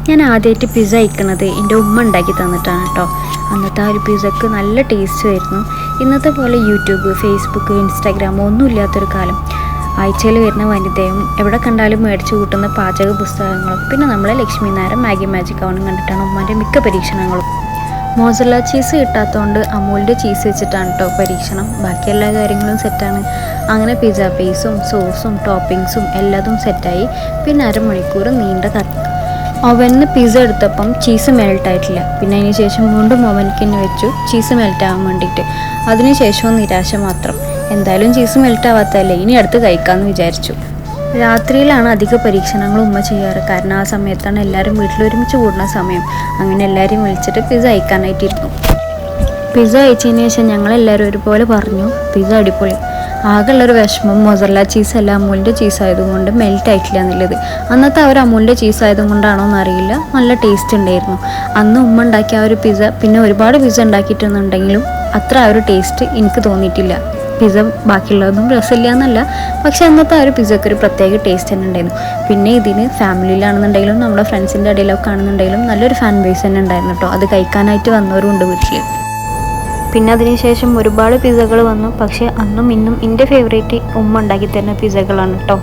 ഞാൻ ആദ്യമായിട്ട് പിസ്സ കഴിക്കുന്നത് എൻ്റെ ഉമ്മ ഉണ്ടാക്കി തന്നിട്ടാണ് കേട്ടോ. അന്നത്തെ ആ ഒരു പിസ്സക്ക് നല്ല ടേസ്റ്റ് ആയിരുന്നു. ഇന്നത്തെ പോലെ യൂട്യൂബ്, ഫേസ്ബുക്ക്, ഇൻസ്റ്റാഗ്രാം ഒന്നും ഇല്ലാത്തൊരു കാലം. ആഴ്ചയിൽ വരുന്ന വനിതയും എവിടെ കണ്ടാലും മേടിച്ച് കൂട്ടുന്ന പാചക പുസ്തകങ്ങളും പിന്നെ നമ്മളെ ലക്ഷ്മി നായർ മാഗി മാജിക് അവനും കണ്ടിട്ടാണ് ഉമ്മാൻ്റെ മിക്ക പരീക്ഷണങ്ങളും. മോസറല്ല ചീസ് കിട്ടാത്തതുകൊണ്ട് അമൂലിൻ്റെ ചീസ് വെച്ചിട്ടാണ് കേട്ടോ പരീക്ഷണം. ബാക്കി എല്ലാ കാര്യങ്ങളും സെറ്റാണ്. അങ്ങനെ പിസ്സ ബേസും സോസും ടോപ്പിങ്സും എല്ലാതും സെറ്റായി. പിന്നെ അരമണിക്കൂർ നീണ്ട ഓവനിൽ പിസ്സ എടുത്തപ്പം ചീസ് മെൽട്ടായിട്ടില്ല. പിന്നെ അതിന് ശേഷം വീണ്ടും ഓവനിക്ക് വെച്ചു ചീസ് മെൽറ്റാവാൻ വേണ്ടിയിട്ട്. അതിനുശേഷവും നിരാശ മാത്രം. എന്തായാലും ചീസ് മെൽറ്റാവാത്തതല്ലേ, ഇനി അടുത്ത് കഴിക്കാമെന്ന് വിചാരിച്ചു. രാത്രിയിലാണ് അധിക പരീക്ഷണങ്ങൾ ഉമ്മ ചെയ്യാറ്. കാരണം ആ സമയത്താണ് എല്ലാവരും വീട്ടിൽ ഒരുമിച്ച് കൂടുന്ന സമയം. അങ്ങനെ എല്ലാവരെയും വിളിച്ചിട്ട് പിസ്സ കഴിക്കാനായിട്ടിരുന്നു. പിസ്സ കഴിച്ചതിന് ശേഷം ഞങ്ങളെല്ലാവരും ഒരുപോലെ പറഞ്ഞു പിസ്സ അടിപൊളി. ആകെയുള്ളൊരു വിഷമം മൊസറല്ല ചീസല്ല അമൂലിൻ്റെ ചീസായതുകൊണ്ട് മെൽറ്റായിട്ടില്ല എന്നുള്ളത്. അന്നത്തെ ആ ഒരു അമൂലിൻ്റെ ചീസായതുകൊണ്ടാണോ എന്നറിയില്ല, നല്ല ടേസ്റ്റ് ഉണ്ടായിരുന്നു. അന്ന് ഉമ്മ ഉണ്ടാക്കിയ ആ ഒരു പിസ്സ പിന്നെ ഒരുപാട് പിസ്സ ഉണ്ടാക്കിയിട്ടുണ്ടെങ്കിലും അത്ര ആ ഒരു ടേസ്റ്റ് എനിക്ക് തോന്നിയിട്ടില്ല. പിസ്സ ബാക്കിയുള്ളതൊന്നും രസമില്ല എന്നല്ല, പക്ഷെ അന്നത്തെ ആ ഒരു പിസ്സക്ക് ഒരു പ്രത്യേക ടേസ്റ്റ് തന്നെ ഉണ്ടായിരുന്നു. പിന്നെ ഇതിന് ഫാമിലിയിലാണെന്നുണ്ടെങ്കിലും നമ്മുടെ ഫ്രണ്ട്സിൻ്റെ ഇടയിലൊക്കെ ആണെന്നുണ്ടെങ്കിലും നല്ലൊരു ഫാൻ ബേസ് തന്നെ ഉണ്ടായിരുന്നു കേട്ടോ. അത് കഴിക്കാനായിട്ട് വന്നവരും ഉണ്ട് വീട്ടിൽ. പിന്നെ അതിനുശേഷം ഒരുപാട് പിസ്സകൾ വന്നു. പക്ഷേ അന്നും ഇന്നും എൻ്റെ ഫേവറേറ്റ് ഉമ്മ ഉണ്ടാക്കി തരുന്ന പിസ്സകളാണ് കേട്ടോ.